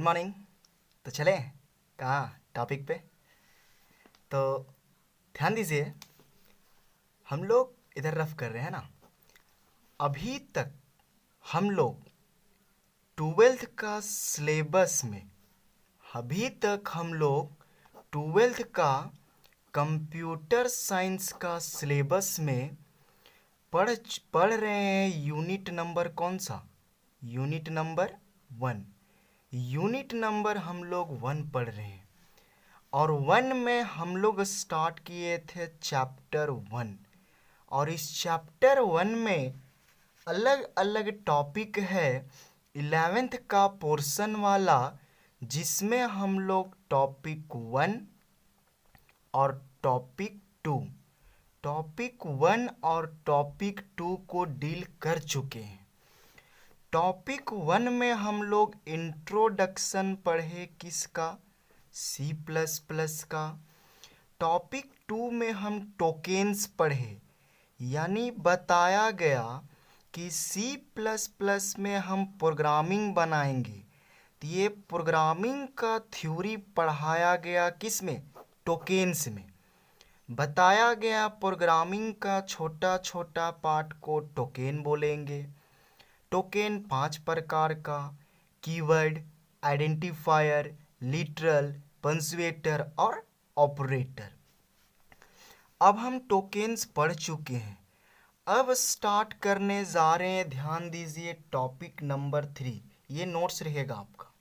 Morning. तो चले कहाँ टॉपिक पे। तो ध्यान दीजिए, हम लोग इधर रफ कर रहे हैं ना। अभी तक हम लोग ट्वेल्थ का सिलेबस में अभी तक हम लोग ट्वेल्थ का कंप्यूटर साइंस का सिलेबस में पढ़ पढ़ रहे हैं। यूनिट नंबर कौन सा? Unit number 1। यूनिट नंबर हम लोग 1 पढ़ रहे हैं और 1 में हम लोग स्टार्ट किए थे चैप्टर 1। और इस चैप्टर 1 में अलग अलग टॉपिक है 11th का पोर्शन वाला, जिसमें हम लोग टॉपिक 1 और टॉपिक 1 और टॉपिक 2 को डील कर चुके हैं। टॉपिक 1 में हम लोग इंट्रोडक्शन पढ़े किसका? C++ का। टॉपिक 2 में हम टोकेन्स पढ़े, यानी बताया गया कि C++ में हम प्रोग्रामिंग बनाएंगे। तो ये प्रोग्रामिंग का थ्योरी पढ़ाया गया किस में? टोकेन्स में। बताया गया प्रोग्रामिंग का छोटा छोटा पार्ट को टोकेन बोलेंगे। टोकेन 5 प्रकार का: कीवर्ड, आइडेंटिफायर, लिटरल, पंक्चुएटर और ऑपरेटर। अब हम टोकेन्स पढ़ चुके हैं। अब स्टार्ट करने जा रहे हैं। ध्यान दीजिए, टॉपिक नंबर 3। ये नोट्स रहेगा आपका।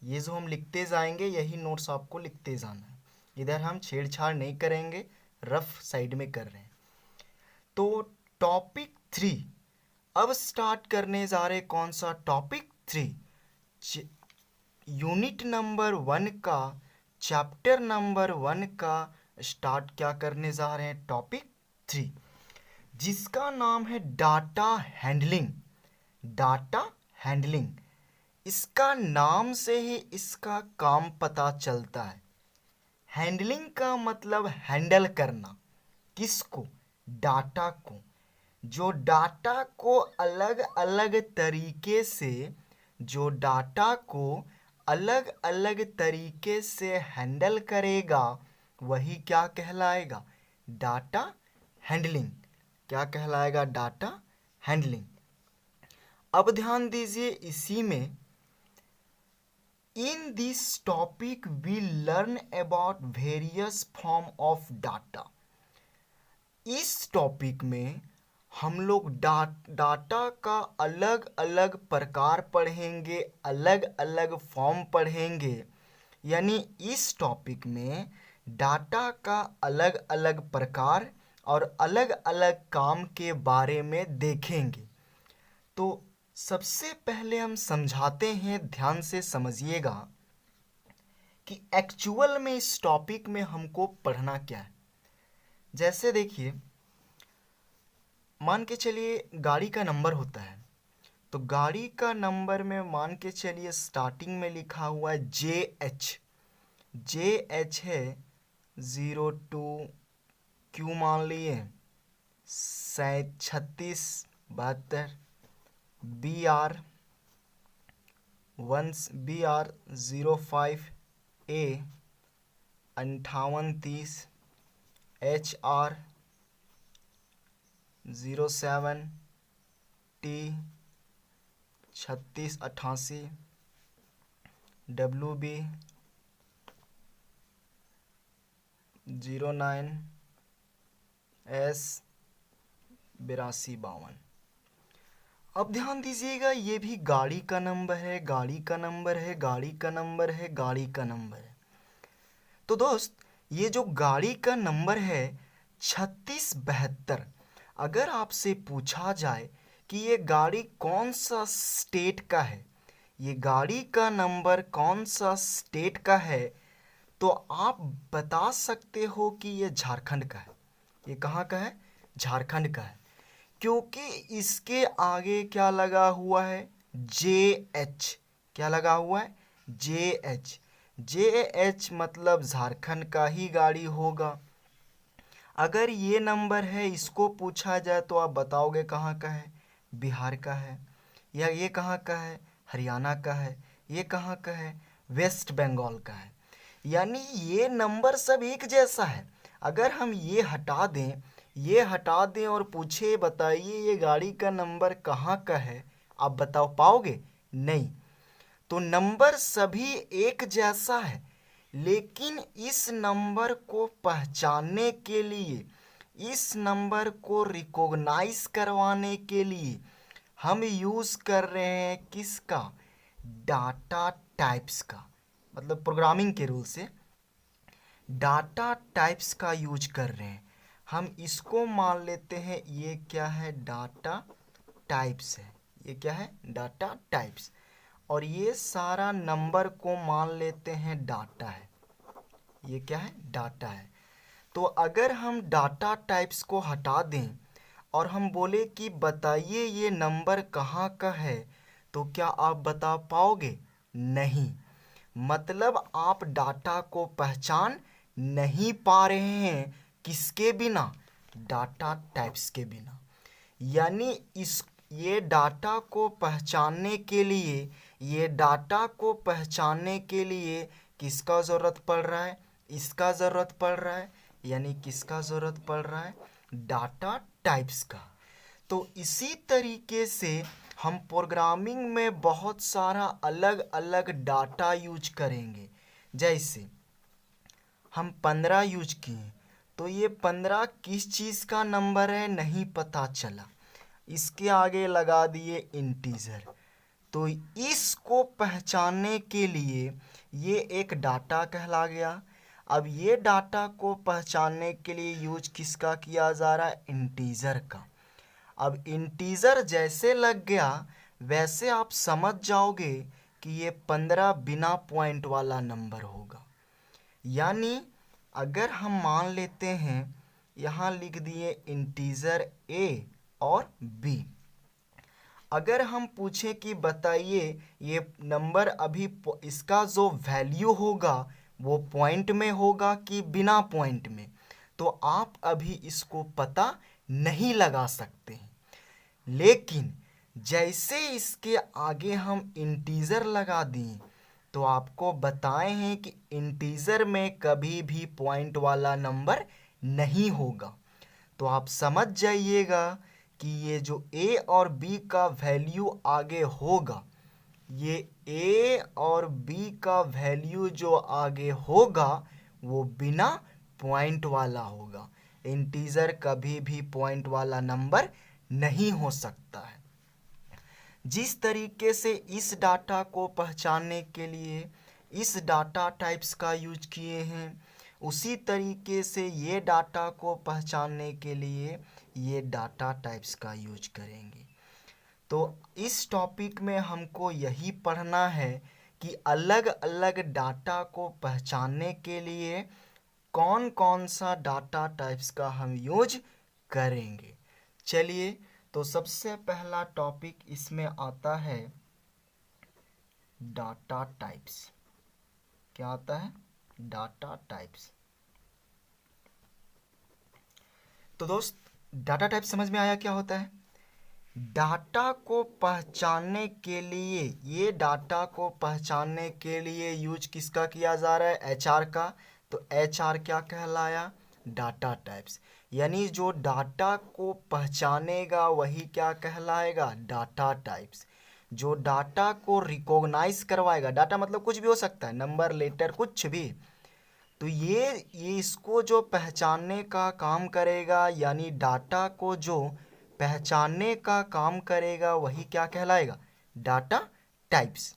ये जो हम लिखते जाएंगे यही नोट्स आपको लिखते जाना है। इधर हम छेड़छाड़ नहीं करेंगे, रफ साइड में कर रहे हैं। तो टॉपिक 3 अब स्टार्ट करने जा रहे। कौन सा? टॉपिक 3 यूनिट नंबर 1 का चैप्टर नंबर 1 का स्टार्ट क्या करने जा रहे हैं? टॉपिक 3, जिसका नाम है डाटा हैंडलिंग। डाटा हैंडलिंग, इसका नाम से ही इसका काम पता चलता है। हैंडलिंग का मतलब हैंडल करना। किसको? डाटा को। जो डाटा को अलग अलग तरीके से हैंडल करेगा, वही क्या कहलाएगा? Data handling. क्या कहलाएगा? Data handling. अब ध्यान दीजिए, इसी में in this topic we learn about various form of data. इस टॉपिक में हम लोग डाटा का अलग अलग प्रकार पढ़ेंगे, अलग अलग फॉर्म पढ़ेंगे। यानी इस टॉपिक में डाटा का अलग अलग प्रकार और अलग अलग काम के बारे में देखेंगे। तो सबसे पहले हम समझाते हैं, ध्यान से समझिएगा कि एक्चुअल में इस टॉपिक में हमको पढ़ना क्या है। जैसे देखिए, मान के चलिए गाड़ी का नंबर होता है। तो गाड़ी का नंबर में मान के चलिए स्टार्टिंग में लिखा हुआ है JH है 02, Q मान लिए 36 72, BR 05, A 58 30, HR 07, T 36 88, WB 09, S 82 52। अब ध्यान दीजिएगा, ये भी गाड़ी का नंबर है, गाड़ी का नंबर है, गाड़ी का नंबर है, गाड़ी का नंबर है। तो दोस्त, ये जो गाड़ी का नंबर है 3672, अगर आपसे पूछा जाए कि ये गाड़ी कौन सा स्टेट का है, ये गाड़ी का नंबर कौन सा स्टेट का है, तो आप बता सकते हो कि ये झारखंड का है। ये कहाँ का है? झारखंड का है। क्योंकि इसके आगे क्या लगा हुआ है? JH। क्या लगा हुआ है? JH। JH मतलब झारखंड का ही गाड़ी होगा। अगर ये नंबर है, इसको पूछा जाए तो आप बताओगे कहाँ का है? बिहार का है। या ये कहाँ का है? हरियाणा का है। ये कहाँ का है? वेस्ट बंगाल का है। यानी ये नंबर सब एक जैसा है। अगर हम ये हटा दें और पूछे बताइए ये गाड़ी का नंबर कहाँ का है, आप बता पाओगे? नहीं। तो नंबर सभी एक जैसा है, लेकिन इस नंबर को पहचानने के लिए, इस नंबर को रिकॉग्नाइज करवाने के लिए हम यूज़ कर रहे हैं किसका? डाटा टाइप्स का। मतलब प्रोग्रामिंग के रूल से डाटा टाइप्स का यूज कर रहे हैं। हम इसको मान लेते हैं ये क्या है? डाटा टाइप्स है। ये क्या है? Data types. और ये सारा नंबर को मान लेते हैं डाटा है। ये क्या है? डाटा है। तो अगर हम डाटा टाइप्स को हटा दें और हम बोले कि बताइए ये नंबर कहाँ का है, तो क्या आप बता पाओगे? नहीं। मतलब आप डाटा को पहचान नहीं पा रहे हैं। किसके बिना? डाटा टाइप्स के बिना। यानी ये डाटा को पहचानने के लिए, ये डाटा को पहचानने के लिए किसका ज़रूरत पड़ रहा है? इसका ज़रूरत पड़ रहा है। यानी किसका ज़रूरत पड़ रहा है? डाटा टाइप्स का। तो इसी तरीके से हम प्रोग्रामिंग में बहुत सारा अलग अलग डाटा यूज करेंगे। जैसे हम 15 यूज किए, तो ये 15 किस चीज़ का नंबर है नहीं पता चला, इसके आगे लगा दिए इंटीजर। तो इसको पहचानने के लिए ये एक डाटा कहला गया। अब ये डाटा को पहचानने के लिए यूज किसका किया जा रहा है? इंटीजर का। अब इंटीजर जैसे लग गया वैसे आप समझ जाओगे कि ये 15 बिना पॉइंट वाला नंबर होगा। यानी अगर हम मान लेते हैं, यहाँ लिख दिए इंटीजर ए और बी। अगर हम पूछें कि बताइए ये नंबर अभी इसका जो वैल्यू होगा वो पॉइंट में होगा कि बिना पॉइंट में, तो आप अभी इसको पता नहीं लगा सकते हैं। लेकिन जैसे इसके आगे हम इंटीजर लगा दिए तो आपको बताए हैं कि इंटीजर में कभी भी पॉइंट वाला नंबर नहीं होगा। तो आप समझ जाइएगा कि ये जो ए और बी का वैल्यू आगे होगा, ये ए और बी का वैल्यू जो आगे होगा वो बिना पॉइंट वाला होगा। इंटीजर कभी भी पॉइंट वाला नंबर नहीं हो सकता है। जिस तरीके से इस डाटा को पहचानने के लिए इस डाटा टाइप्स का यूज किए हैं, उसी तरीके से ये डाटा को पहचानने के लिए ये डाटा टाइप्स का यूज करेंगे। तो इस टॉपिक में हमको यही पढ़ना है कि अलग अलग डाटा को पहचानने के लिए कौन कौन सा डाटा टाइप्स का हम यूज करेंगे। चलिए, तो सबसे पहला टॉपिक इसमें आता है डाटा टाइप्स। क्या आता है? Data types. तो दोस्त, डाटा टाइप समझ में आया क्या होता है? डाटा को पहचानने के लिए, ये डाटा को पहचानने के लिए यूज किसका किया जा रहा है? एचआर का। तो एचआर क्या कहलाया? Data types. यानी जो डाटा को पहचानेगा वही क्या कहलाएगा? Data types. जो डाटा को रिकॉग्नाइज करवाएगा, डाटा मतलब कुछ भी हो सकता है, नंबर, लेटर, कुछ भी, तो ये इसको जो पहचानने का काम करेगा, यानी डाटा को जो पहचानने का काम करेगा वही क्या कहलाएगा? Data types.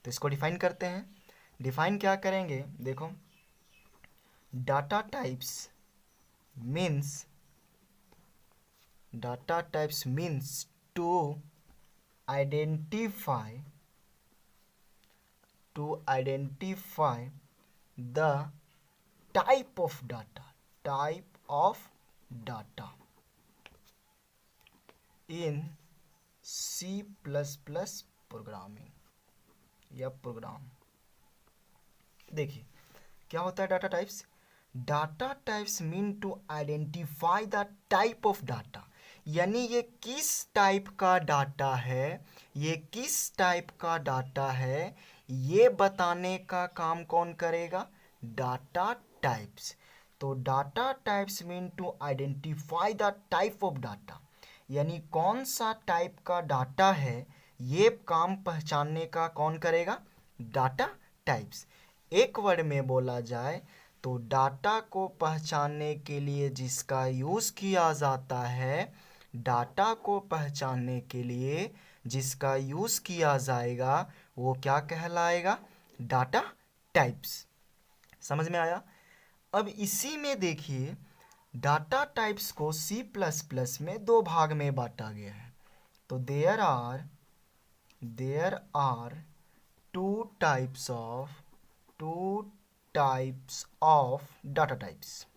तो इसको डिफाइन करते हैं। डिफाइन क्या करेंगे? देखो, data types means to identify the type of data in C++ programming या प्रोग्राम। देखिए क्या होता है data types? Data types mean to identify the type of data. यानी ये किस टाइप का डाटा है, ये किस टाइप का डाटा है, ये बताने का काम कौन करेगा? Data types. तो data types mean to identify the type of data, यानी कौन सा टाइप का डाटा है, ये काम पहचानने का कौन करेगा? Data types. एक वर्ड में बोला जाए तो डाटा को पहचानने के लिए जिसका यूज़ किया जाता है, डाटा को पहचानने के लिए जिसका यूज़ किया जाएगा वो क्या कहलाएगा? Data types. समझ में आया? अब इसी में देखिए डाटा टाइप्स को C++ में दो भाग में बांटा गया है। तो there are two types of data types.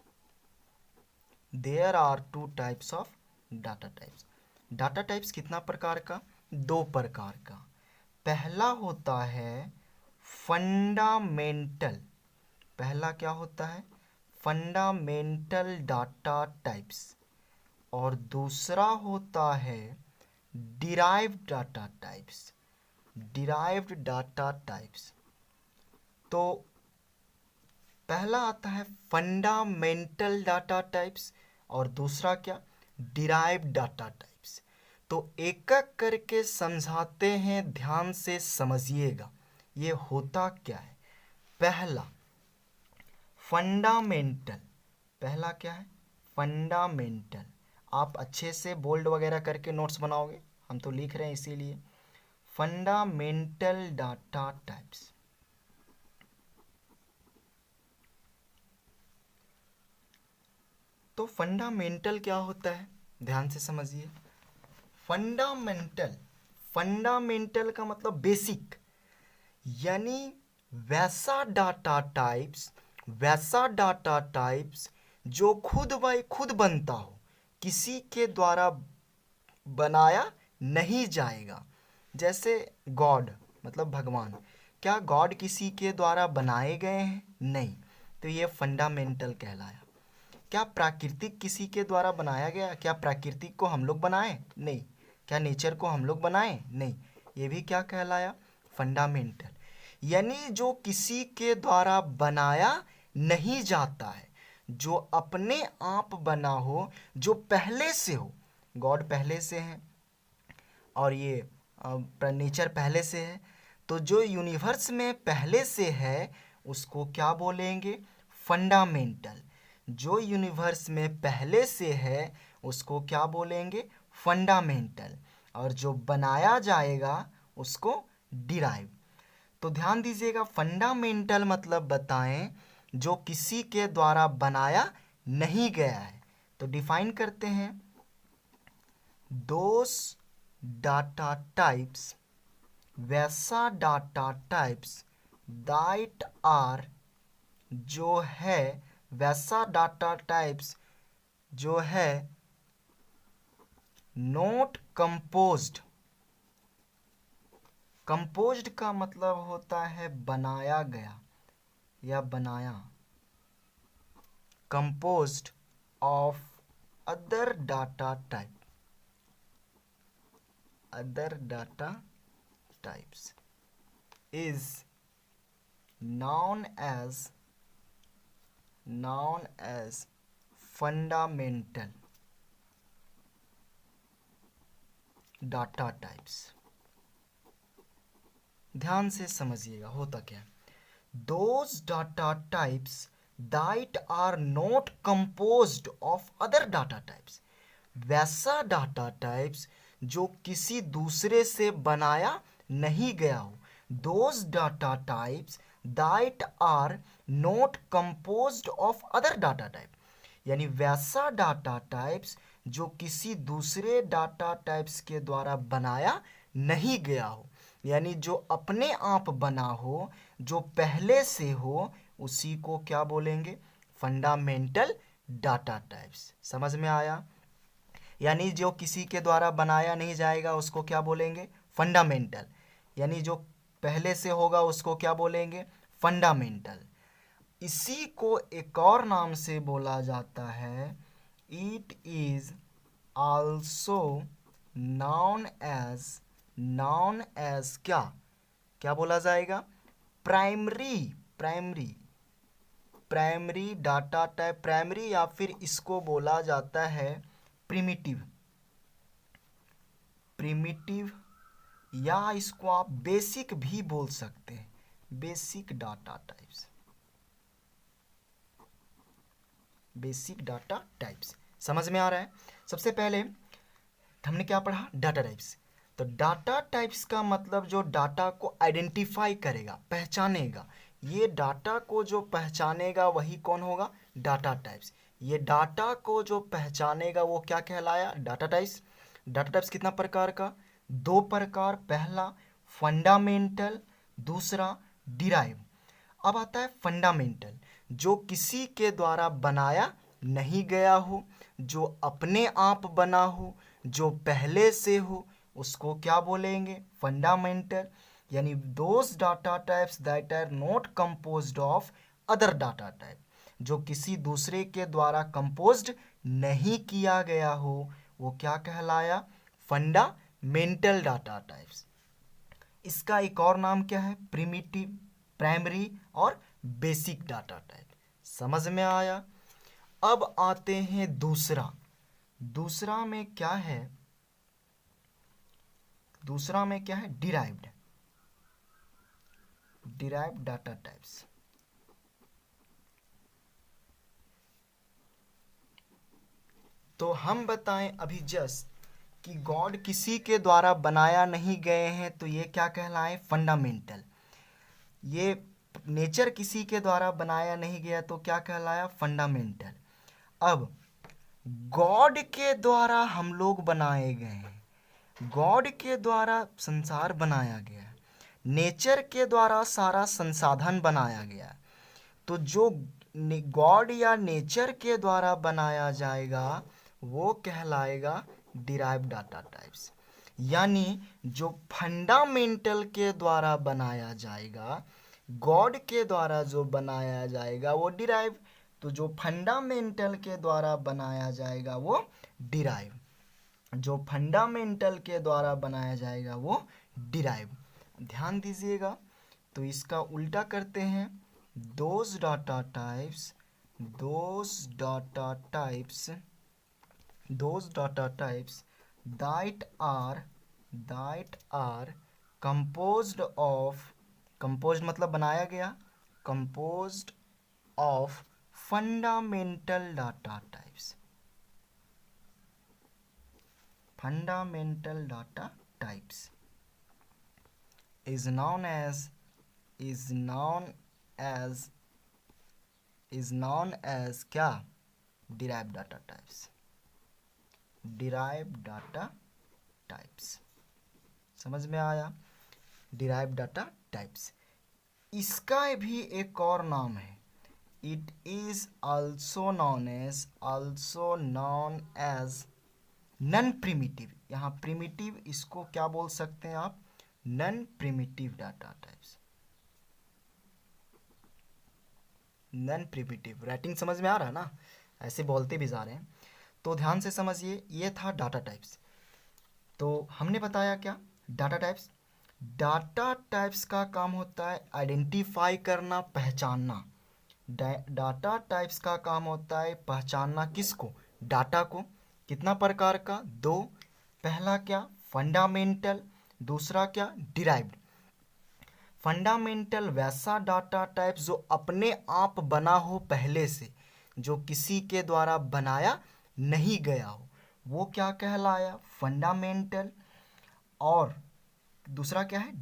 There are two types of data types. Data types कितना प्रकार का? दो प्रकार का। पहला होता है फंडामेंटल। पहला क्या होता है? Fundamental data types. और दूसरा होता है derived data types. Derived data types. तो पहला आता है फंडामेंटल डाटा टाइप्स और दूसरा क्या? Derived data types. तो एक एक करके समझाते हैं, ध्यान से समझिएगा ये होता क्या है। पहला फंडामेंटल। पहला क्या है? फंडामेंटल। आप अच्छे से बोल्ड वगैरह करके नोट्स बनाओगे, हम तो लिख रहे हैं इसीलिए। Fundamental data types. तो फंडामेंटल क्या होता है, ध्यान से समझिए। फंडामेंटल, फंडामेंटल का मतलब बेसिक, यानी वैसा डाटा टाइप्स जो खुद बाय खुद बनता हो, किसी के द्वारा बनाया नहीं जाएगा। जैसे गॉड मतलब भगवान, क्या गॉड किसी के द्वारा बनाए गए हैं? नहीं। तो ये फंडामेंटल कहलाया। क्या प्राकृतिक किसी के द्वारा बनाया गया? क्या प्राकृतिक को हम लोग बनाए? नहीं। क्या नेचर को हम लोग बनाए? नहीं। ये भी क्या कहलाया? फंडामेंटल। यानी जो किसी के द्वारा बनाया नहीं जाता है, जो अपने आप बना हो, जो पहले से हो। गॉड पहले से है और ये नेचर पहले से है। तो जो यूनिवर्स में पहले से है उसको क्या बोलेंगे? फंडामेंटल। जो यूनिवर्स में पहले से है उसको क्या बोलेंगे? फंडामेंटल। और जो बनाया जाएगा उसको डिराइव। तो ध्यान दीजिएगा, फंडामेंटल मतलब बताएं जो किसी के द्वारा बनाया नहीं गया है। तो डिफाइन करते हैं, दोस डाटा टाइप्स, वैसा डाटा टाइप्स दैट आर, जो है वैसा डाटा टाइप्स जो है नॉट कंपोज्ड। कंपोज्ड का मतलब होता है बनाया गया या बनाया। Composed of other data type, other data types is known as fundamental data types. ध्यान से समझिएगा होता क्या है। Those data types that are not composed of other data types, वैसा डाटा टाइप्स जो किसी दूसरे से बनाया नहीं गया हो। Those data types that are not composed of other data type, यानी वैसा डाटा टाइप्स जो किसी दूसरे डाटा टाइप्स के द्वारा बनाया नहीं गया हो, यानी जो अपने आप बना हो, जो पहले से हो, उसी को क्या बोलेंगे? Fundamental data types. समझ में आया? यानी जो किसी के द्वारा बनाया नहीं जाएगा उसको क्या बोलेंगे? फंडामेंटल। यानी जो पहले से होगा उसको क्या बोलेंगे? फंडामेंटल। इसी को एक और नाम से बोला जाता है, it is also known as क्या क्या बोला जाएगा? प्राइमरी डाटा टाइप, प्राइमरी या फिर इसको बोला जाता है प्रिमिटिव या इसको आप बेसिक भी बोल सकते हैं, बेसिक डाटा टाइप्स। समझ में आ रहा है? सबसे पहले हमने क्या पढ़ा? Data types. तो डाटा टाइप्स का मतलब जो डाटा को आइडेंटिफाई करेगा, पहचानेगा, ये डाटा को जो पहचानेगा वही कौन होगा? Data types. ये डाटा को जो पहचानेगा वो क्या कहलाया? Data types. डाटा टाइप्स कितना प्रकार का? 2 प्रकार। पहला फंडामेंटल, दूसरा डिराइव। अब आता है फंडामेंटल, जो किसी के द्वारा बनाया नहीं गया हो, जो अपने आप बना हो, जो पहले से हो, उसको क्या बोलेंगे? फंडामेंटल। यानी those data types that are not composed of other data type, जो किसी दूसरे के द्वारा कंपोज्ड नहीं किया गया हो, वो क्या कहलाया? Fundamental data types. इसका एक और नाम क्या है? प्रिमिटिव, प्राइमरी और बेसिक डाटा टाइप। समझ में आया? अब आते हैं दूसरा में क्या है? दूसरा में क्या है? Derived data types. तो हम बताएं अभी जस्ट कि गॉड किसी के द्वारा बनाया नहीं गए हैं, तो ये क्या कहलाए? फंडामेंटल। ये नेचर किसी के द्वारा बनाया नहीं गया तो क्या कहलाया? फंडामेंटल। अब गॉड के द्वारा हम लोग बनाए गए हैं, गॉड के द्वारा संसार बनाया गया है, नेचर के द्वारा सारा संसाधन बनाया गया है। तो जो गॉड या नेचर के द्वारा बनाया जाएगा वो कहलाएगा डिराइव्ड डाटा टाइप्स। यानी जो फंडामेंटल के द्वारा बनाया जाएगा, गॉड के द्वारा जो बनाया जाएगा वो डिराइव, तो जो फंडामेंटल के द्वारा बनाया जाएगा वो डिराइव, जो फंडामेंटल के द्वारा बनाया जाएगा वो डिराइव। ध्यान दीजिएगा। तो इसका उल्टा करते हैं। Those data types that are composed of, composed मतलब बनाया गया, composed of fundamental data types, fundamental data types is known as क्या? derived data types, derived data types। समझ में आया? derived data types। इसका भी एक और नाम है, it is also known as non primitive. यहाँ प्रिमिटिव इसको क्या बोल सकते हैं आप? Non primitive data types, non primitive. Writing समझ में आ रहा है ना? ऐसे बोलते भी जा रहे हैं। तो ध्यान से समझिए, ये था डाटा टाइप्स। तो हमने बताया क्या? डाटा टाइप्स का काम होता है आइडेंटिफाई करना, पहचानना। डाटा टाइप्स का काम होता है पहचानना किसको? डाटा को। कितना प्रकार का? 2। पहला क्या? फंडामेंटल, दूसरा क्या? डिराइव्ड। फंडामेंटल वैसा डाटा टाइप जो अपने आप बना हो पहले से, जो किसी के द्वारा बनाया नहीं गया हो, वो क्या कहलाया? फंडामेंटल। और दूसरा क्या है?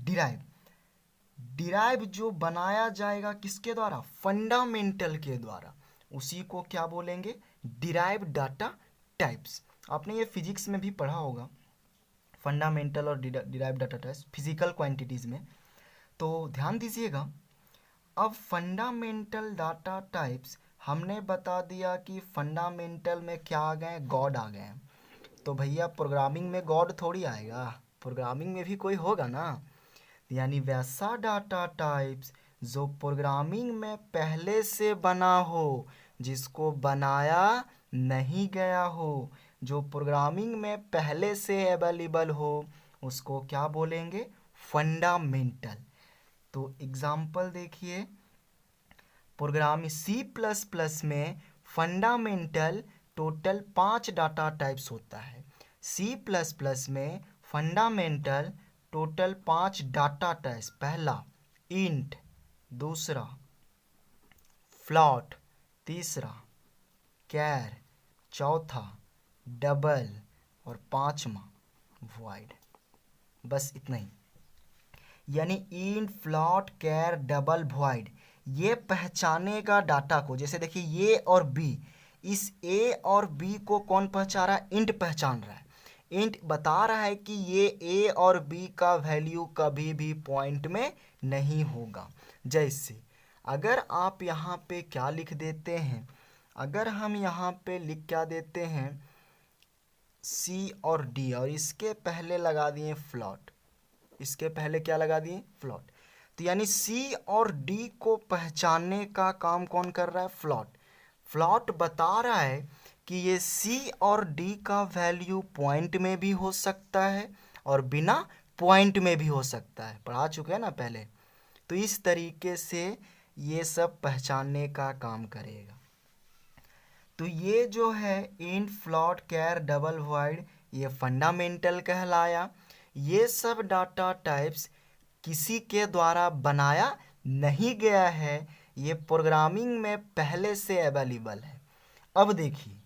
डिराइव जो बनाया जाएगा किसके द्वारा? फंडामेंटल के द्वारा, उसी को क्या बोलेंगे? Derive data types. आपने ये फिजिक्स में भी पढ़ा होगा, फंडामेंटल और derive data types, physical quantities में। तो ध्यान दीजिएगा। अब फंडामेंटल डाटा टाइप्स हमने बता दिया कि फंडामेंटल में क्या आ गए? गॉड आ गए। तो भैया प्रोग्रामिंग में गॉड थोड़ी आएगा, प्रोग्रामिंग में भी कोई होगा ना। यानी वैसा डाटा टाइप्स जो प्रोग्रामिंग में पहले से बना हो, जिसको बनाया नहीं गया हो, जो प्रोग्रामिंग में पहले से अवेलेबल हो, उसको क्या बोलेंगे? फंडामेंटल। तो एग्जाम्पल देखिए, प्रोग्राम C++ में फंडामेंटल टोटल 5 डाटा टाइप्स होता है। C++ में फंडामेंटल टोटल 5 डाटा टाइप्स, पहला इंट, दूसरा फ्लॉट, तीसरा कैर, चौथा डबल और पांचवा वॉइड। बस इतना ही। यानी इंट, फ्लॉट, कैर, डबल, वॉइड ये पहचानेगा डाटा को। जैसे देखिए ए और बी, इस ए और बी को कौन पहचान रहा है? इंट पहचान रहा है। इंट बता रहा है कि ये ए और बी का वैल्यू कभी भी पॉइंट में नहीं होगा। जैसे अगर आप यहाँ पे क्या लिख देते हैं, अगर हम यहाँ पे लिख क्या देते हैं सी और डी और इसके पहले लगा दिए फ्लॉट, इसके पहले क्या लगा दिए? फ्लॉट। तो यानी सी और डी को पहचानने का काम कौन कर रहा है? फ्लॉट। फ्लॉट बता रहा है कि ये सी और डी का वैल्यू पॉइंट में भी हो सकता है और बिना पॉइंट में भी हो सकता है, पढ़ा चुके हैं ना पहले। तो इस तरीके से ये सब पहचानने का काम करेगा। तो ये जो है इंट, फ्लॉट, कैर, डबल, वॉइड ये फंडामेंटल कहलाया। ये सब डाटा टाइप्स किसी के द्वारा बनाया नहीं गया है, ये प्रोग्रामिंग में पहले से अवेलेबल है। अब देखिए,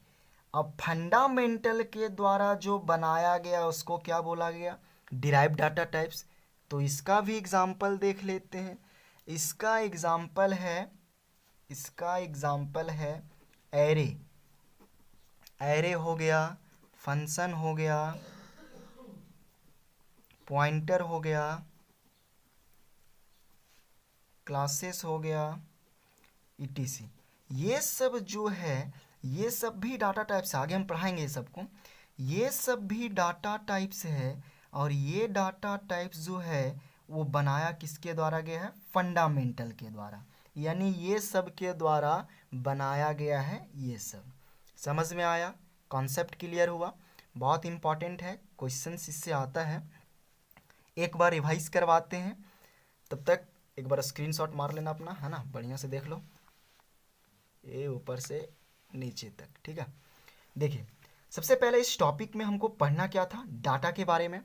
अब फंडामेंटल के द्वारा जो बनाया गया उसको क्या बोला गया? Derived data types. तो इसका भी एग्जाम्पल देख लेते हैं। इसका एग्जाम्पल है एरे। एरे हो गया, फंक्शन हो गया, पॉइंटर हो गया, क्लासेस हो गया, etc। ये सब जो है, ये सब भी डाटा टाइप्स, आगे हम पढ़ाएंगे ये सबको। ये सब भी डाटा टाइप्स है और ये डाटा टाइप्स जो है वो बनाया किसके द्वारा गया है? फंडामेंटल के द्वारा। यानी ये सब के द्वारा बनाया गया है। ये सब समझ में आया? कॉन्सेप्ट क्लियर हुआ? बहुत इंपॉर्टेंट है, क्वेश्चंस इससे आता है। एक बार रिवाइज करवाते हैं, तब तक एक बार स्क्रीनशॉट मार लेना अपना, है ना, बढ़िया से देख लो ये ऊपर से नीचे तक, ठीक है। देखिए, सबसे पहले इस टॉपिक में हमको पढ़ना क्या था? डाटा के बारे में।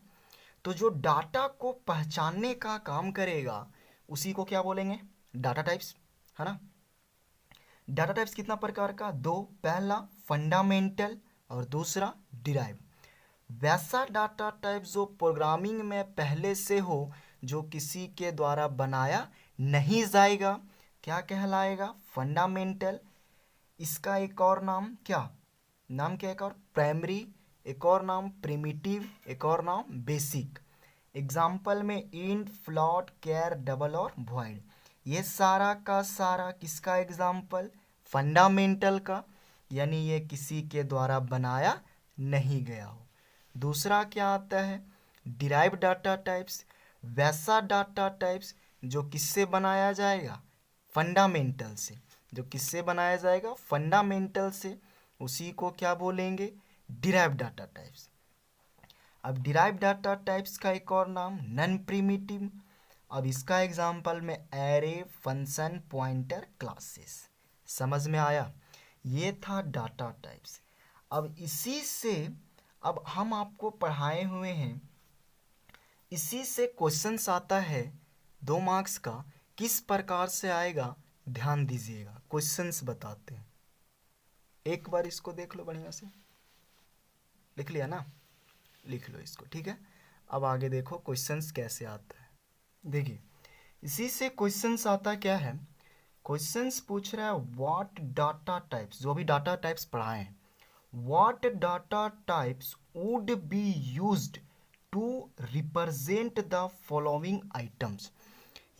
तो जो डाटा को पहचानने का काम करेगा उसी को क्या बोलेंगे? डाटा टाइप्स, है ना। डाटा टाइप्स कितना प्रकार का? दो, पहला फंडामेंटल और दूसरा डिराइव। वैसा डाटा टाइप जो प्रोग्रामिंग में पहले से हो, जो किसी के द्वारा बनाया नहीं जाएगा, क्या कहलाएगा? फंडामेंटल। इसका एक और नाम क्या? नाम क्या? एक और प्राइमरी, एक और नाम प्रिमिटिव, एक और नाम बेसिक। एग्जाम्पल में इंट, फ्लॉट, कैर, डबल और वॉइड, ये सारा का सारा किसका एग्जाम्पल? फंडामेंटल का। यानी ये किसी के द्वारा बनाया नहीं गया हो। दूसरा क्या आता है? Derive data types. वैसा डाटा टाइप्स जो किससे बनाया जाएगा? फंडामेंटल से। जो किससे बनाया जाएगा? फंडामेंटल से। उसी को क्या बोलेंगे? Derive data types. अब डिराइव डाटा टाइप्स का एक और नाम नॉन प्रिमिटिव। अब इसका एग्जांपल में एरे, फंक्शन, पॉइंटर, क्लासेस। समझ में आया? ये था डाटा टाइप्स। अब इसी से अब हम आपको पढ़ाए हुए हैं, इसी से क्वेश्चंस आता है 2 मार्क्स का। किस प्रकार से आएगा ध्यान दीजिएगा, क्वेश्चंस बताते हैं। एक बार इसको देख लो बढ़िया से। लिख लिया ना? लिख लो इसको, ठीक है। अब आगे देखो क्वेश्चंस कैसे आता है। देखिए, इसी से क्वेश्चंस आता क्या है? क्वेश्चंस पूछ रहा है व्हाट डाटा टाइप्स, जो भी डाटा टाइप्स पढ़ाए हैं, what data types would be used to represent the following items.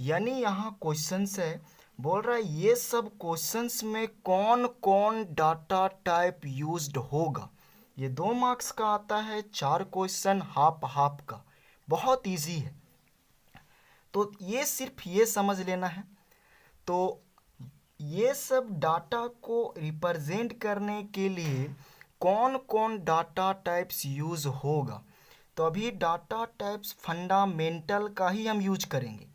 यानी यहाँ क्वेश्चंस है, बोल रहा है ये सब क्वेश्चंस में कौन कौन डाटा टाइप यूज्ड होगा। ये 2 मार्क्स का आता है, 4 क्वेश्चन हाफ हाफ का, बहुत इजी है। तो ये सिर्फ ये समझ लेना है। तो ये सब डाटा को रिप्रेजेंट करने के लिए कौन कौन डाटा टाइप्स यूज होगा। तो अभी डाटा टाइप्स फंडामेंटल का ही हम यूज करेंगे।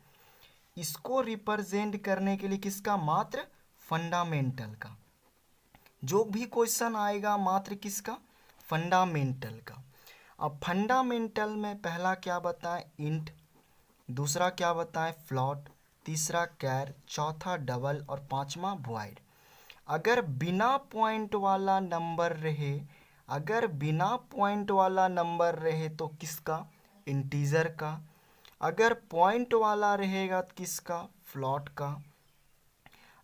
इसको रिप्रेजेंट करने के लिए किसका, मात्र फंडामेंटल का। जो भी क्वेश्चन आएगा मात्र किसका, फंडामेंटल का। अब फंडामेंटल में पहला क्या बताएं, इंट, दूसरा क्या बताएं, फ्लॉट, तीसरा कैर, चौथा डबल और पांचवा वॉइड। अगर बिना पॉइंट वाला नंबर रहे, अगर बिना पॉइंट वाला नंबर रहे तो किसका, इंटीजर का। अगर पॉइंट वाला रहेगा तो किसका, फ्लॉट का।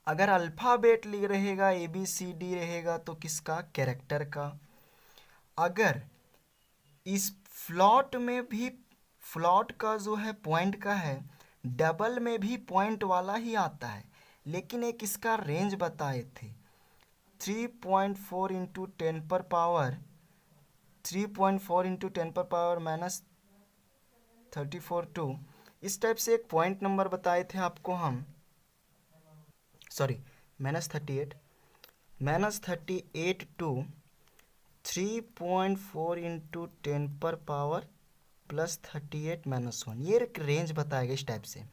अगर अल्फ़ाबेट रहेगा, ए बी सी डी रहेगा तो किसका, कैरेक्टर का। अगर इस फ्लॉट में भी, फ्लॉट का जो है पॉइंट का है, डबल में भी पॉइंट वाला ही आता है, लेकिन एक इसका रेंज बताए थे 3.4 इंटू 10 पर पावर 3.4 इंटू 10 पर पावर माइनस 34 इस टाइप से एक पॉइंट नंबर बताए थे आपको हम, सॉरी -38 टू 3.4 इंटू 10 पर पावर प्लस 38 -1, ये एक रेंज बताएगा। इस टाइप से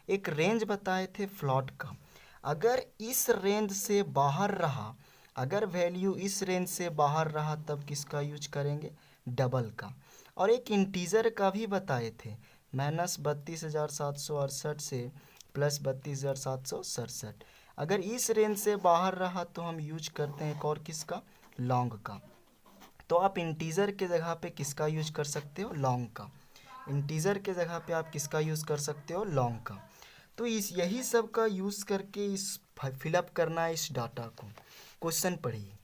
एक रेंज बताए थे फ्लॉट का। अगर इस रेंज से बाहर रहा, अगर वैल्यू इस रेंज से बाहर रहा तब किसका यूज करेंगे, डबल का। और एक इंटीजर का भी बताए थे, -32,768 से प्लस 32,767। अगर इस रेंज से बाहर रहा तो हम यूज करते हैं एक और किसका, लॉन्ग का। तो आप इंटीजर के जगह पे किसका यूज कर सकते हो, लॉन्ग का। इंटीजर के जगह पे आप किसका यूज कर सकते हो, लॉन्ग का। तो इस यही सब का यूज करके इस फिलअप करना है इस डाटा को। क्वेश्चन पढ़िए,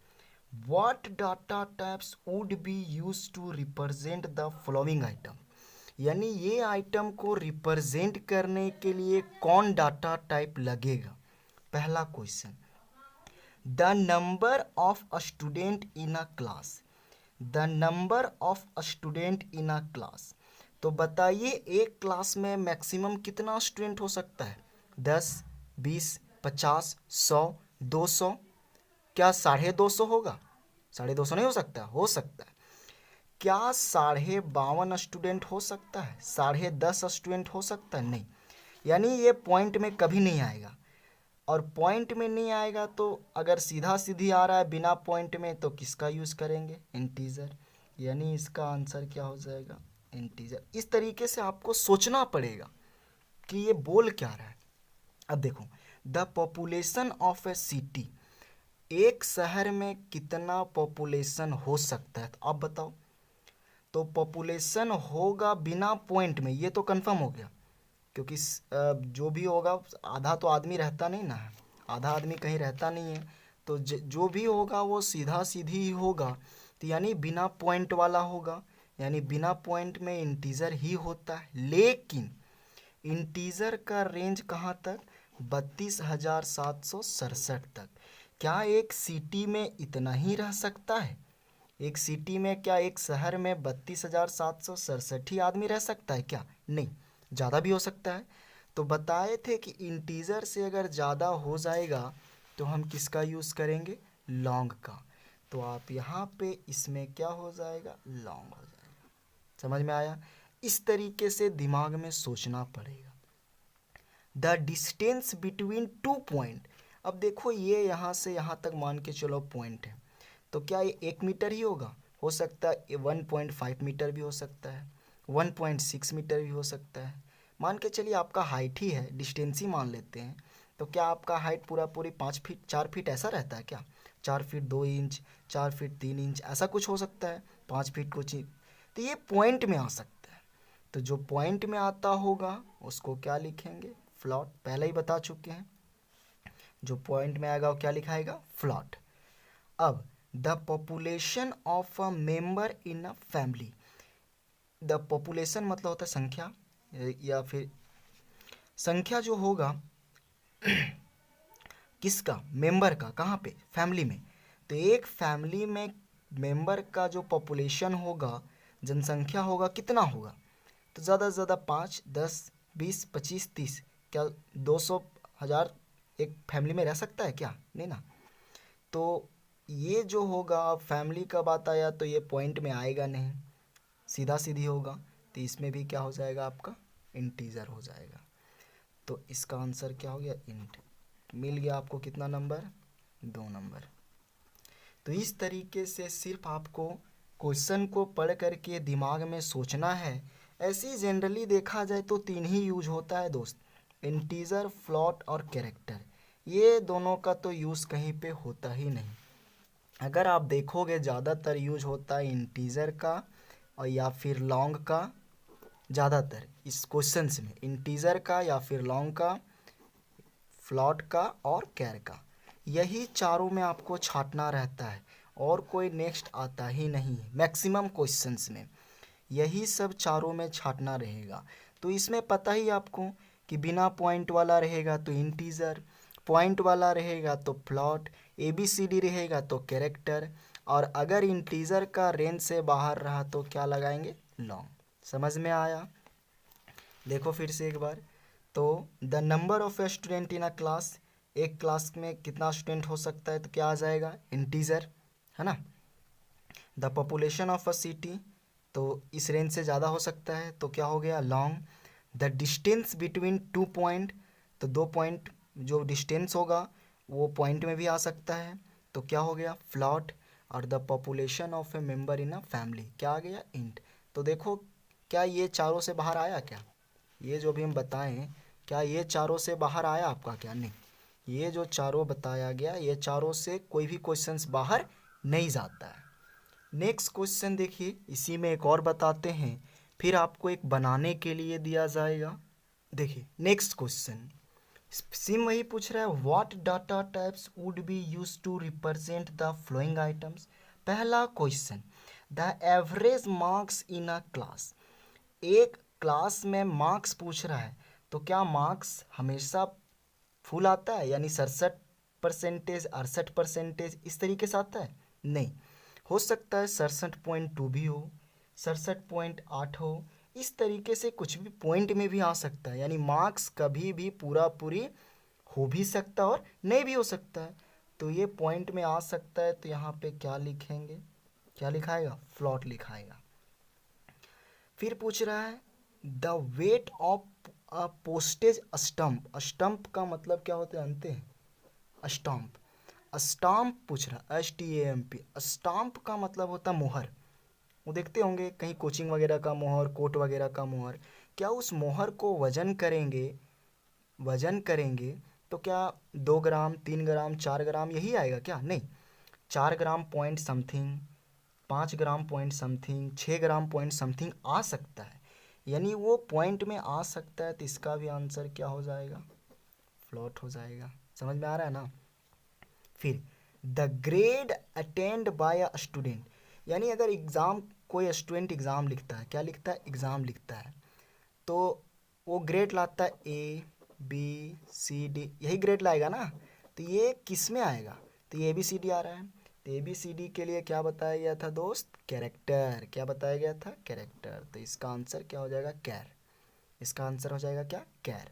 what data types would be use to represent the following item. यानी ये आइटम को रिप्रेजेंट करने के लिए कौन डाटा टाइप लगेगा। पहला question, the number of a student in a class, the number of a student in a class. तो बताइए एक क्लास में मैक्सिमम कितना स्टूडेंट हो सकता है, 10, 20, 50, 100, 200। क्या 250 होगा, 250 नहीं हो सकता, हो सकता है। क्या 52 स्टूडेंट हो सकता है, 10.5 स्टूडेंट हो सकता है, नहीं। यानी ये पॉइंट में कभी नहीं आएगा। और पॉइंट में नहीं आएगा तो अगर सीधा सीधी आ रहा है बिना पॉइंट में तो किसका यूज़ करेंगे, इंटीजर। यानी इसका आंसर क्या हो जाएगा, इंटीजर। इस तरीके से आपको सोचना पड़ेगा कि ये बोल क्या रहा है। अब देखो, the population of A city, एक शहर में कितना पॉपुलेशन हो सकता है, तो आप बताओ। तो पॉपुलेशन होगा बिना पॉइंट में, ये तो कंफर्म हो गया, क्योंकि जो भी होगा आधा तो आदमी रहता नहीं ना है, आधा आदमी कहीं रहता नहीं है। तो जो भी होगा वो सीधा सीधी ही होगा, तो यानी बिना पॉइंट वाला होगा। यानी बिना पॉइंट में इंटीजर ही होता है। लेकिन इंटीजर का रेंज कहाँ तक, 32,767 तक। क्या एक सिटी में इतना ही रह सकता है, एक सिटी में, क्या एक शहर में 32,767 ही आदमी रह सकता है क्या, नहीं, ज़्यादा भी हो सकता है। तो बताए थे कि इंटीजर से अगर ज़्यादा हो जाएगा तो हम किसका यूज़ करेंगे, लॉन्ग का। तो आप यहाँ पे इसमें क्या हो जाएगा, लॉन्ग हो जाएगा। समझ में आया। इस तरीके से दिमाग में सोचना पड़ेगा। द डिस्टेंस बिटवीन 2 पॉइंट, अब देखो ये यहाँ से यहाँ तक मान के चलो पॉइंट है, तो क्या ये 1 मीटर ही होगा, हो सकता है 1.5 मीटर भी हो सकता है, 1.6 मीटर भी हो सकता है। मान के चलिए आपका हाइट ही है, डिस्टेंस ही मान लेते हैं। तो क्या आपका हाइट पूरा पूरी 5 फीट 4 फीट ऐसा रहता है क्या, 4 फीट 2 इंच, 4 फीट 3 इंच, ऐसा कुछ हो सकता है, 5 फीट कुछ ही। तो ये पॉइंट में आ सकता है। तो जो पॉइंट में आता होगा उसको क्या लिखेंगे, फ्लॉट। पहले ही बता चुके हैं, जो पॉइंट में आएगा वो क्या लिखाएगा, फ्लॉट। अब the population of a member in a family, the population मतलब होता है संख्या, या फिर संख्या जो होगा किसका, मेंबर का, कहाँ पे, फैमिली में। तो एक फैमिली में मेंबर का जो पॉपुलेशन होगा, जनसंख्या होगा, कितना होगा, तो ज़्यादा से ज़्यादा 5, 10, 20, 25, 30, क्या 200, 1000 एक फैमिली में रह सकता है क्या, नहीं ना। तो ये जो होगा, फैमिली का बात आया तो ये पॉइंट में आएगा नहीं, सीधा सीधी होगा। तो इसमें भी क्या हो जाएगा आपका, इंटीजर हो जाएगा। तो इसका आंसर क्या हो गया, इंट। मिल गया आपको कितना नंबर, 2 नंबर। तो इस तरीके से सिर्फ आपको क्वेश्चन को पढ़ करके दिमाग में सोचना है। ऐसे ही जनरली देखा जाए तो 3 ही यूज होता है दोस्त, इंटीजर, फ्लोट और कैरेक्टर। ये दोनों का तो यूज़ कहीं पे होता ही नहीं। अगर आप देखोगे ज़्यादातर यूज होता है इंटीजर का और या फिर लॉन्ग का, ज़्यादातर इस क्वेश्चंस में इंटीजर का या फिर लॉन्ग का, फ्लॉट का और कैर का, यही चारों में आपको छांटना रहता है और कोई नेक्स्ट आता ही नहीं है। मैक्सिमम क्वेश्चंस में यही सब चारों में छांटना रहेगा। तो इसमें पता ही आपको कि बिना पॉइंट वाला रहेगा तो इंटीजर, पॉइंट वाला रहेगा तो फ्लॉट, ABCD रहेगा तो कैरेक्टर, और अगर इंटीजर का रेंज से बाहर रहा तो क्या लगाएंगे, लॉन्ग। समझ में आया? देखो फिर से एक बार। तो the number of a student in a class, एक क्लास में कितना स्टूडेंट हो सकता है तो क्या आ जाएगा, इंटीजर, है ना। The population of a city, तो इस रेंज से ज़्यादा हो सकता है तो क्या हो गया, long. The distance between 2 point, तो 2 पॉइंट जो डिस्टेंस होगा वो पॉइंट में भी आ सकता है तो क्या हो गया, फ्लॉट। और the population of A member in a family, क्या आ गया, इंट। तो देखो क्या ये चारों से बाहर आया क्या, ये जो भी हम बताएं क्या ये चारों से बाहर आया आपका, क्या नहीं। ये जो चारों बताया गया ये चारों से कोई भी क्वेश्चंस बाहर नहीं जाता है। नेक्स्ट क्वेश्चन देखिए, इसी में एक और बताते हैं, फिर आपको एक बनाने के लिए दिया जाएगा। देखिए नेक्स्ट क्वेश्चन, सिम वही पूछ रहा है, what data types would be use to represent the following items. पहला question, the average marks in a class. एक क्लास में मार्क्स पूछ रहा है तो क्या मार्क्स हमेशा फुल आता है, यानी 67%, 68% इस तरीके से आता है, नहीं। हो सकता है 67.2 भी हो, 67.8 हो, इस तरीके से कुछ भी पॉइंट में भी आ सकता है। यानी मार्क्स कभी भी पूरा पूरी हो भी सकता है और नहीं भी हो सकता है। तो ये पॉइंट में आ सकता है तो यहाँ पे क्या लिखेंगे, क्या लिखाएगा, फ्लॉट लिखाएगा। फिर पूछ रहा है the weight of a postage stump. Stump का मतलब क्या होता है जानते हैं, स्टाम्प। स्टाम्प पूछ रहा, STAMP। स्टाम्प का मतलब होता है मोहर। वो देखते होंगे कहीं कोचिंग वगैरह का मोहर, कोर्ट वगैरह का मोहर। क्या उस मोहर को वजन करेंगे, वजन करेंगे तो क्या 2 ग्राम, 3 ग्राम, 4 ग्राम यही आएगा क्या, नहीं। 4 ग्राम पॉइंट समथिंग, 5 ग्राम पॉइंट समथिंग, 6 ग्राम पॉइंट समथिंग आ सकता है। यानी वो पॉइंट में आ सकता है तो इसका भी आंसर क्या हो जाएगा, फ्लॉट हो जाएगा। समझ में आ रहा है ना। फिर the grade attend by a student, यानी अगर एग्ज़ाम, कोई स्टूडेंट एग्ज़ाम लिखता है, क्या लिखता है, एग्ज़ाम लिखता है, तो वो ग्रेड लाता है ABCD, यही ग्रेड लाएगा ना। तो ये किस में आएगा, तो ये ABCD आ रहा है। तो ABCD के लिए क्या बताया गया था दोस्त, कैरेक्टर। क्या बताया गया था, कैरेक्टर। तो इसका आंसर क्या हो जाएगा, कैर। इसका आंसर हो जाएगा क्या, कैर।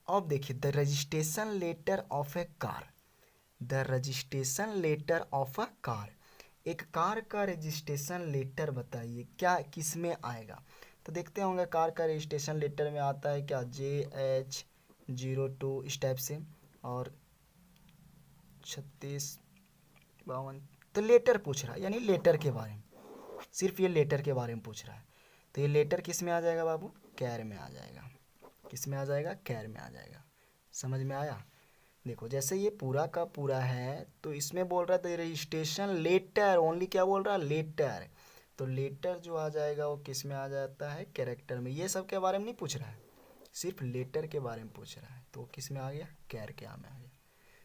अब देखिए the registration letter of a car. The registration letter of a car, एक कार का रजिस्ट्रेशन लेटर बताइए क्या किस में आएगा। तो देखते होंगे कार का रजिस्ट्रेशन लेटर में आता है क्या, JH02 इस टाइप से, और 36 52। तो लेटर पूछ रहा है, यानी लेटर के बारे में, सिर्फ ये लेटर के बारे में पूछ रहा है। तो ये लेटर किस में आ जाएगा बाबू, कैर में आ जाएगा। किस में आ जाएगा, कैर में आ जाएगा। समझ में आया। देखो जैसे ये पूरा का पूरा है तो इसमें बोल रहा था रजिस्ट्रेशन लेटर, ओनली क्या बोल रहा है, लेटर। तो लेटर जो आ जाएगा वो किस में आ जाता है, कैरेक्टर में। ये सब के बारे में नहीं पूछ रहा है, सिर्फ लेटर के बारे में पूछ रहा है, तो किस में आ गया, कैर के में आ गया।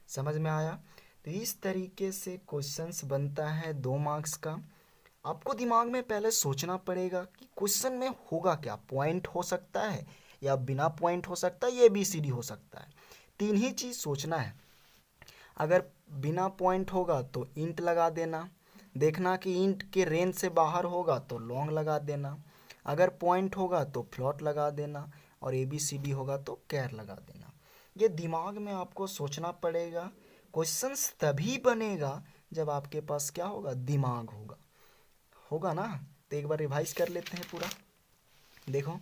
समझ में आया। तो इस तरीके से क्वेश्चंस बनता है 2 मार्क्स का। आपको दिमाग में पहले सोचना पड़ेगा कि क्वेश्चन में होगा क्या, पॉइंट हो सकता है या बिना पॉइंट हो सकता है, ये ABCD हो सकता है। 3 ही चीज़ सोचना है। अगर बिना पॉइंट होगा तो इंट लगा देना, देखना कि इंट के रेंज से बाहर होगा तो लॉन्ग लगा देना, अगर पॉइंट होगा तो फ्लॉट लगा देना, और ABCD होगा तो कैर लगा देना। ये दिमाग में आपको सोचना पड़ेगा। क्वेश्चंस तभी बनेगा जब आपके पास क्या होगा, दिमाग होगा। होगा ना। तो एक बार रिवाइज कर लेते हैं पूरा। देखो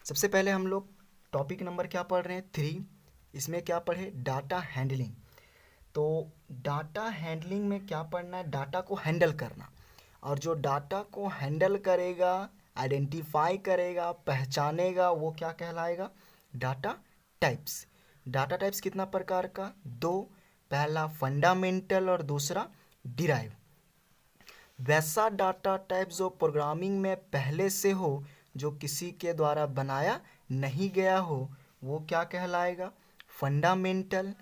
सबसे पहले हम लोग टॉपिक नंबर क्या पढ़ रहे हैं 3। इसमें क्या पढ़े डाटा हैंडलिंग। तो डाटा हैंडलिंग में क्या पढ़ना है, डाटा को हैंडल करना। और जो डाटा को हैंडल करेगा, आइडेंटिफाई करेगा, पहचानेगा, वो क्या कहलाएगा, डाटा टाइप्स। डाटा टाइप्स कितना प्रकार का, 2। पहला फंडामेंटल और दूसरा डिराइव। वैसा डाटा टाइप जो प्रोग्रामिंग में पहले से हो, जो किसी के द्वारा बनाया नहीं गया हो, वो क्या कहलाएगा, फंडामेंटल।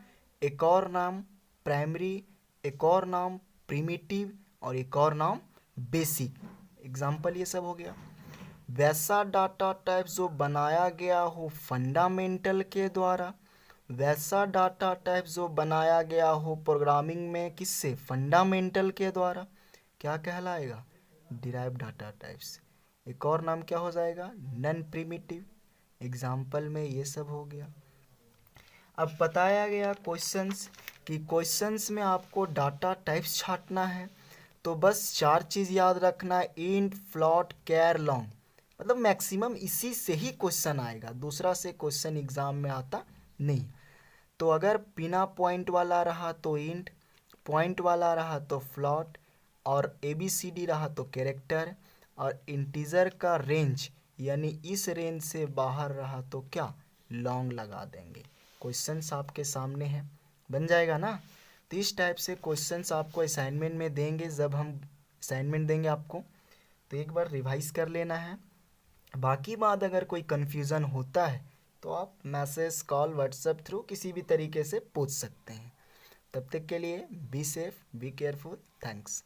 एक और नाम प्राइमरी, एक और नाम प्रिमिटिव और एक और नाम बेसिक। एग्जाम्पल ये सब हो गया। वैसा डाटा टाइप जो बनाया गया हो फंडामेंटल के द्वारा, वैसा डाटा टाइप जो बनाया गया हो प्रोग्रामिंग में किससे, फंडामेंटल के द्वारा, क्या कहलाएगा, डिराइव डाटा टाइप्स। एक और नाम क्या हो जाएगा, नॉन प्रिमिटिव। एग्जाम्पल में ये सब हो गया। अब बताया गया क्वेश्चंस कि क्वेश्चंस में आपको डाटा टाइप्स छांटना है, तो बस 4 चीज़ याद रखना, इंट, फ्लोट, कैर, लॉन्ग। मतलब मैक्सिमम इसी से ही क्वेश्चन आएगा, दूसरा से क्वेश्चन एग्जाम में आता नहीं। तो अगर बिना पॉइंट वाला रहा तो इंट, पॉइंट वाला रहा तो फ्लोट, और ABCD रहा तो कैरेक्टर, और इंटीजर का रेंज यानी इस रेंज से बाहर रहा तो क्या, लॉन्ग लगा देंगे। क्वेश्चंस आपके सामने है, बन जाएगा ना। तो इस टाइप से क्वेश्चंस आपको असाइनमेंट में देंगे, जब हम असाइनमेंट देंगे आपको तो एक बार रिवाइज कर लेना है। बाकी बात अगर कोई कन्फ्यूज़न होता है तो आप मैसेज, कॉल, व्हाट्सएप थ्रू किसी भी तरीके से पूछ सकते हैं। तब तक के लिए be safe, be careful, thanks.